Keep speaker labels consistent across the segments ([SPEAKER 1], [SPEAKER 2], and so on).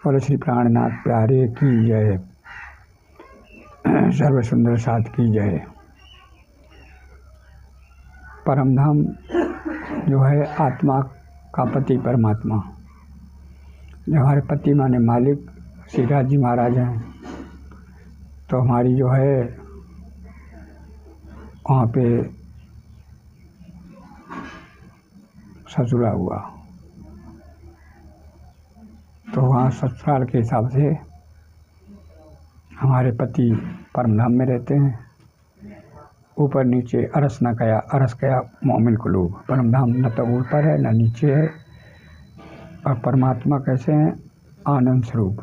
[SPEAKER 1] बोलो श्री प्राणनाथ प्यारे की जय। सर्व सुंदर साथ की जय। परमधाम जो है आत्मा का पति परमात्मा, जो हमारे पति माने मालिक श्री राज जी महाराज हैं, तो हमारी जो है वहाँ पे ससुरा हुआ, तो वहाँ ससुराल के हिसाब से हमारे पति परमधाम में रहते हैं। ऊपर नीचे अरस न कया, अरस कया मोमिन को लोग। परमधाम न तो ऊपर है न नीचे है, और परमात्मा कैसे हैं? आनंद स्वरूप।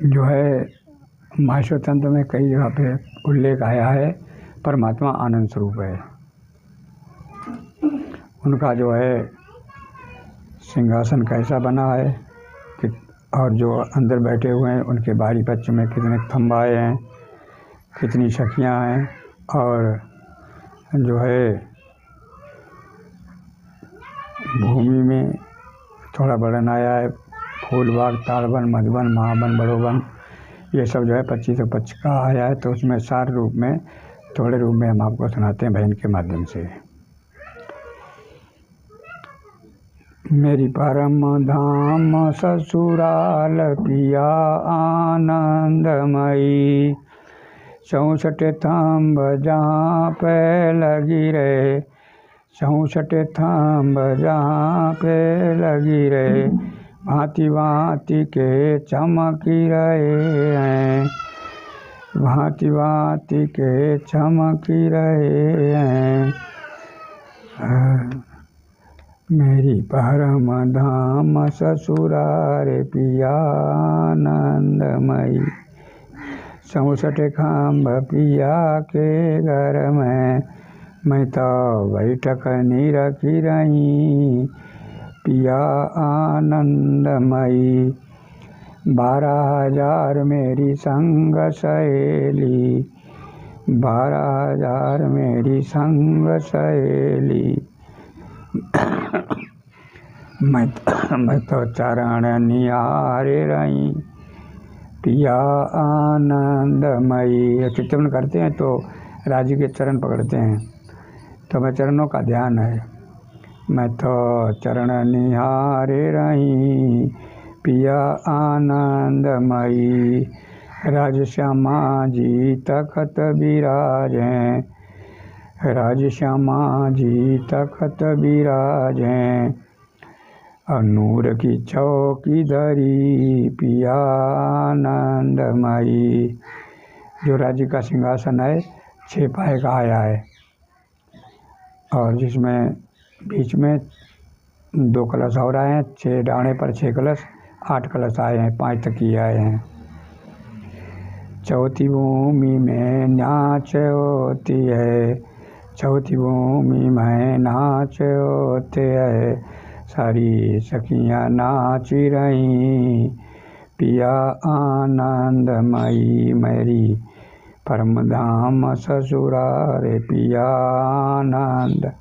[SPEAKER 1] जो है माहेश्वर तंत्र में कई जगह पे उल्लेख आया है, परमात्मा आनंद स्वरूप है। उनका जो है सिंहासन कैसा बना है कि, और जो अंदर बैठे हुए हैं उनके बारी बच्चों में कितने खंबाए हैं, कितनी सखियाँ हैं, और जो है भूमि में थोड़ा वर्णन आया है, फूल बाग, ताड़वन, मधुवन, महावन, बड़ोवन, ये सब जो है 25 का आया है। तो उसमें सार रूप में, थोड़े रूप में हम आपको सुनाते हैं भजन के माध्यम से। मेरी परम धाम ससुराल पिया आनंदमयी, 64 थंब जहाँ पे लगी रहे, 64 थंब जहाँ पे लगी रहे, भांति भांति के चमकी रहे हैं, भांति भांति के चमकी रहे हैं। मेरी परम धाम ससुराल पिया आनंदमयी, 64 खंभ पिया के घर में, मैं तो बैठक नहीं रखी रही, पिया आनंदमयी। 12,000 मेरी संग सहेली, 12,000 मेरी संग सहेली, मैं तो चरण निहारे रही, पिया आनंदमयी। चिंतन करते हैं तो राजी के चरण पकड़ते हैं, तो मैं चरणों का ध्यान है। मैं तो चरण निहारे रही, पिया आनंदमयी। राजश्यामा जी तखत विराजें, राजश्यामा जी तखत विराजें, और नूर की चौकी धरी, पिया आनंदमयी। जो राज्य का सिंहासन है 6 पाए का आया है, और जिसमें बीच में 2 कलश और आए हैं, 6 डाणे पर 6 कलश, 8 कलश आए हैं, 5 तकिए आए हैं। चौथी भूमि में नाच होती है, चौथी भूमि में नाच होते है, सारी सखियाँ नाच रही, पिया आनंदमयी। मेरी परमधाम ससुराल पिया आनंद।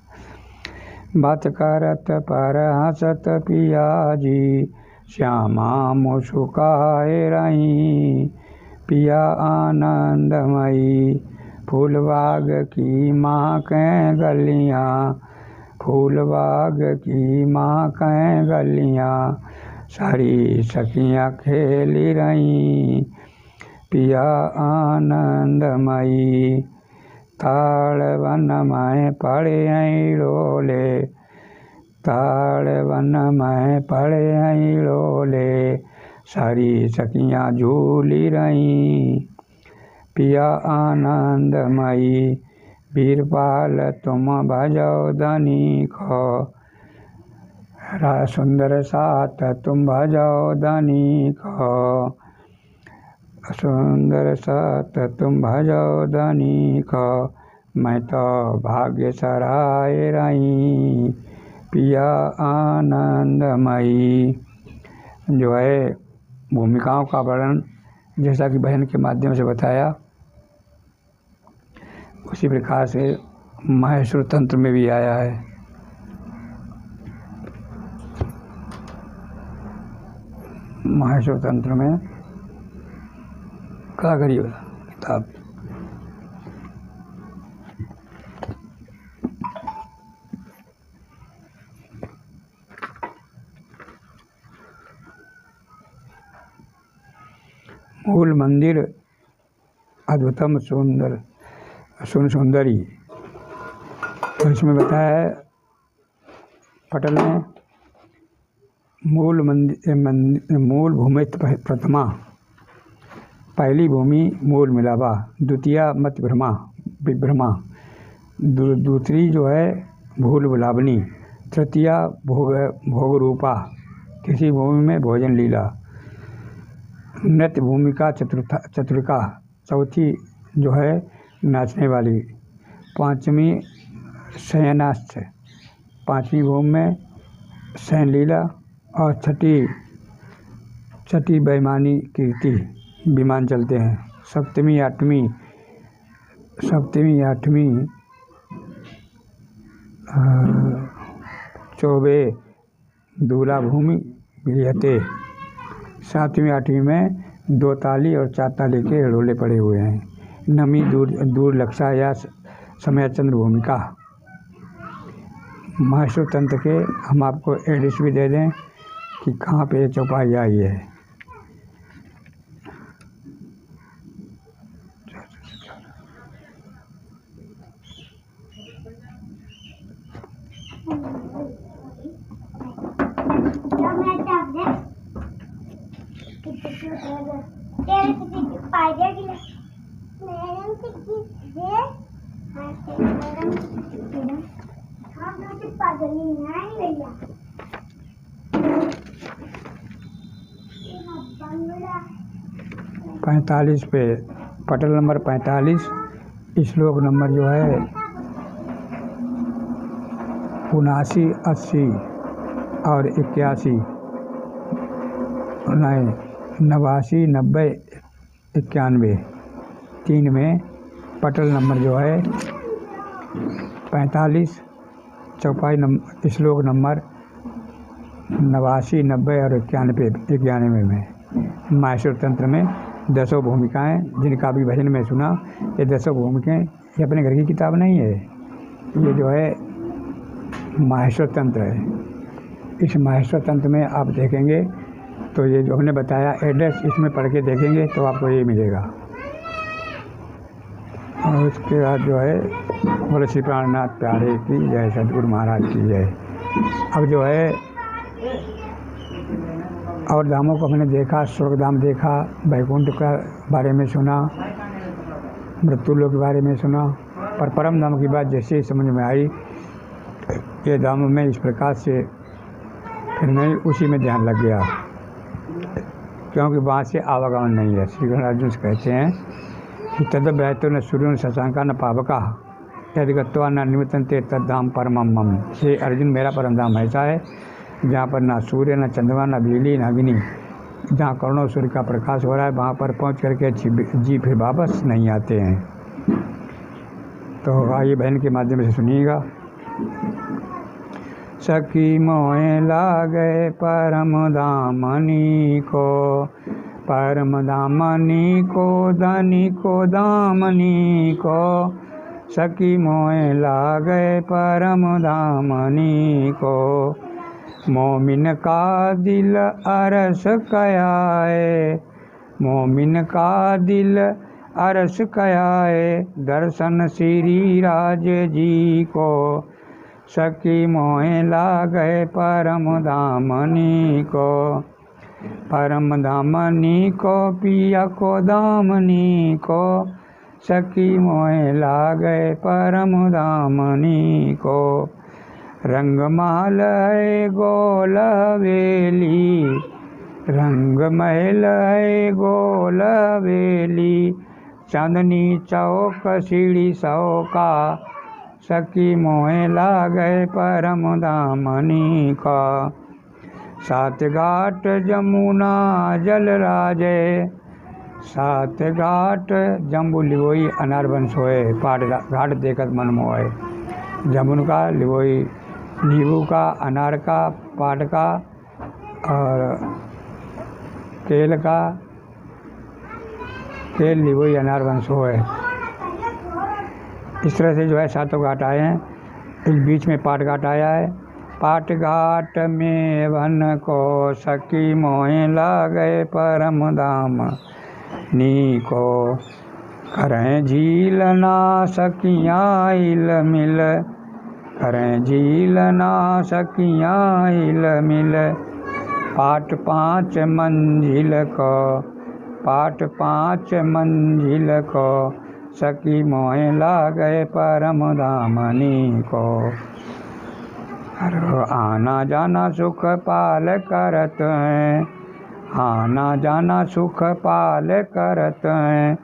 [SPEAKER 1] बात करत पर हंसत पिया जी, श्यामा मुस्काए रही, पिया आनंदमयी। फूल बाग की माँ के गलियाँ, फूल बाग की माँ के गलियाँ, सारी सखियाँ खेली रही, पिया आनंदमयी। ताड़ वन में पड़े हैं डोले, ताड़ वन में पड़े हैं डोले, सारी सखियाँ झूली रही, पिया आनंदमयी। बीरपाल तुम भजो धनी को, सुंदर साथ तुम भजो धनी को, सुंदर साथ तुम भजो धनी को, मैं तो भाग्य सराय रही, पिया आनंदमयी। जो है भूमिकाओं का वर्णन जैसा कि भजन के माध्यम से बताया, उसी प्रकार से माहेश्वर तंत्र में भी आया है। माहेश्वर तंत्र में क्या करिए किताब। मूल मंदिर अद्भुतम सुंदरी, तो इसमें बताया है पटल में मूल भूमि प्रथमा, पहली भूमि मूल मिलावा, द्वितीया मत विभ्रमा, दूसरी जो है भूल बुलावनी, तृतीया भोग रूपा, तीसरी भूमि में भोजन लीला, नृत्य भूमिका चतुरिका, चौथी जो है नाचने वाली, पांचवी शयनास्त्र, पांचवी भूमि में शयन लीला, और छठी बेईमानी कीर्ति, विमान चलते हैं, सप्तमी आठवीं चौबे दूला भूमि विलियते, सातवीं आठवीं में 2 ताली और 4 ताली के रोले पड़े हुए हैं, नमी दूर लक्षा या समय चंद्र भूमिका। माहेश्वर तंत्र के हम आपको एड्रेस भी दे दें कि कहाँ पे चौपाई आई है। पैंतालीस पे पटल नंबर 45, श्लोक नंबर जो है 79, 80 और 81, 89, 90, 91, 3 में पटल नंबर जो है 45, चौपाई श्लोक नंबर 89, 90 और 91 में माहेश्वर तंत्र में 10 भूमिकाएँ, जिनका भी भजन में सुना। ये 10 भूमिकाएँ ये अपने घर की किताब नहीं है, ये जो है माहेश्वर तंत्र है। इस माहेश्वर तंत्र में आप देखेंगे तो ये जो हमने बताया एड्रेस, इसमें पढ़ के देखेंगे तो आपको ये मिलेगा। और उसके बाद जो है बोले श्री प्राणनाथ प्यारे की जय, सतगुरु महाराज की जय। अब जो है और धामों को हमने देखा, स्वर्गधाम देखा, वैकुंठ का बारे में सुना, मृत्यु लोक के बारे में सुना, पर परम धाम की बात जैसे ही समझ में आई, ये धाम में इस प्रकार से फिर नहीं उसी में ध्यान लग गया, क्योंकि वहाँ से आवागमन नहीं है। श्री कृष्ण अर्जुन से कहते हैं कि तद व्यतो न सूर्य न शशांका न पावका यदि गत्वा न निमित्तन्ते तद्धाम परमम मम। ये अर्जुन मेरा परम धाम ऐसा है जहाँ पर ना सूर्य न चंद्रमा न बिजली न अग्नि, जहाँ करोड़ों सूर्य का प्रकाश हो रहा है, वहाँ पर पहुँच करके जी फिर वापस नहीं आते हैं। तो आइए बहन के माध्यम से सुनिएगा। सखी मोहे लागे परम दामनी को, परम दामनी को धनी को दामनी को, सखी मोहे लागे परम दामनी को, मोमिन का दिल अरस कयाए, मोमिन का दिल अरस कयाए, दर्शन श्री राज जी को, सखी मोहे लागे परम दामनी को, परम दामनी को पिया को दामनी को, सखी मोहे लागे परम दामनी को, रंगमाल है गोल हवेली, रंग महल है गोल हवेली, चांदनी चौक सीढ़ी सौका, सखी मोहे लागे परम दामनी का, सात घाट जमुना जल राजे, सात घाट जम्बू लिवोई अनार बन सोए, पाट घाट देखत मन मोहे, जमुन का लिवोई नींबू का, अनार का, पाट का और केल का केल लिवोई अनार वंश हो है। इस तरह से जो है सातों घाट आए हैं। इस बीच में पाट घाट आया है। पाट घाट में वन को सखी मोहे लागे परम धाम नी को करें झील ना सकियाँ इल मिल करें झील ना सकियाँ इल मिल पाट 5 मंजिल को पाट 5 मंजिल को सखी मोहे लागे परम धामनी को आना जाना सुख पाल करत हैं आना जाना सुख पाल करत हैं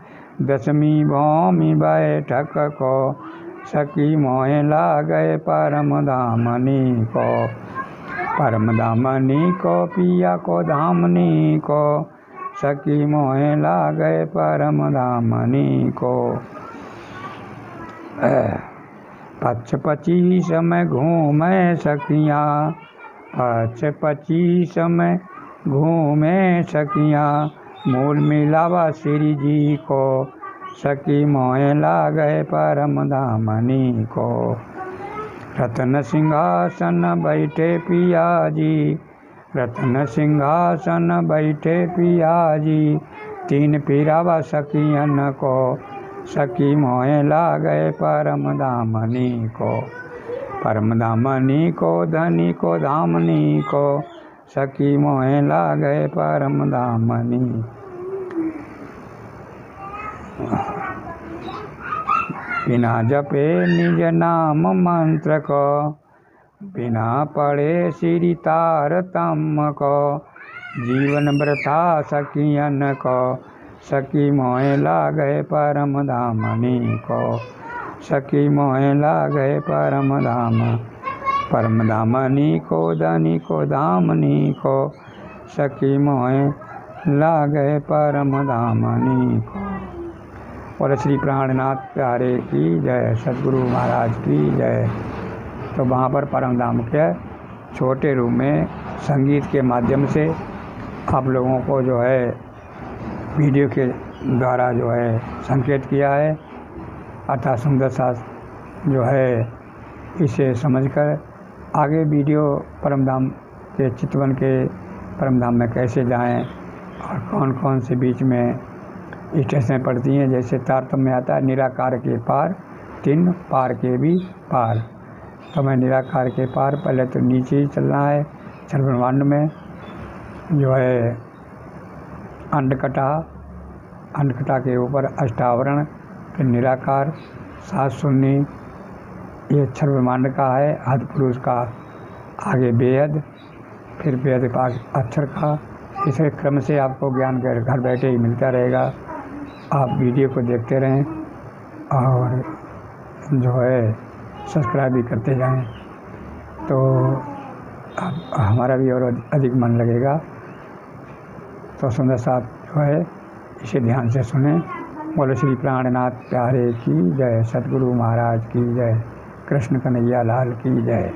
[SPEAKER 1] 10वीं भौमी बैठक को सखी मोहे लागे परम धामनी को परम धामनी को पिया को धामनी को सखी मोहे लागे परम धामनी को 25 में घूमे सखियाँ 25 में घूमे सखियाँ मूल मिलावा श्री जी को सखी मोहे लागे परम धामनी को रत्न सिंहासन बैठे पिया जी रत्न सिंहासन बैठे पिया जी 3 पीरावा सखियन को सखी मोहे लागे परम धामनी को परम धामनी को धनी को धामनी को सखी मोहे लागे परम धामनी बिना जपे निज नाम मंत्र को बिना पढ़े श्री तारतम्य को जीवन वृथा सखियन को सखी मोहे लागे परम धामनी को सखी मोहे लागे परम धामनी को धनी को धामनी को सखी मोहे लागे परम धामनी को। और श्री प्राणनाथ प्यारे की जय, सद्गुरु महाराज की जय। तो वहाँ पर परम धाम के छोटे रूप में संगीत के माध्यम से आप लोगों को जो है वीडियो के द्वारा जो है संकेत किया है, अर्थात सुंदर सा जो है इसे समझकर आगे वीडियो परम धाम के चितवन के परम धाम में कैसे जाएं और कौन कौन से बीच में स्टेशन पड़ती हैं। जैसे तारतम्य में आता है निराकार के पार 3 पार के भी पार। तो मैं निराकार के पार पहले तो नीचे ही चलना है। छल ब्रह्मांड में जो है अंडकटा के ऊपर अष्टावरण, फिर निराकार 7 शून्य, ये छल ब्रह्मांड का है। आदि पुरुष का आगे बेहद, फिर बेहद पास अक्षर का। इसे क्रम से आपको ज्ञान घर बैठे ही मिलता रहेगा। आप वीडियो को देखते रहें और जो है सब्सक्राइब भी करते जाएं, तो हमारा भी और अधिक मन लगेगा। तो सुंदर साहब जो है इसे ध्यान से सुने। बोलो श्री प्राणनाथ प्यारे की जय, सद्गुरु महाराज की जय, कृष्ण कन्हैया लाल की जय।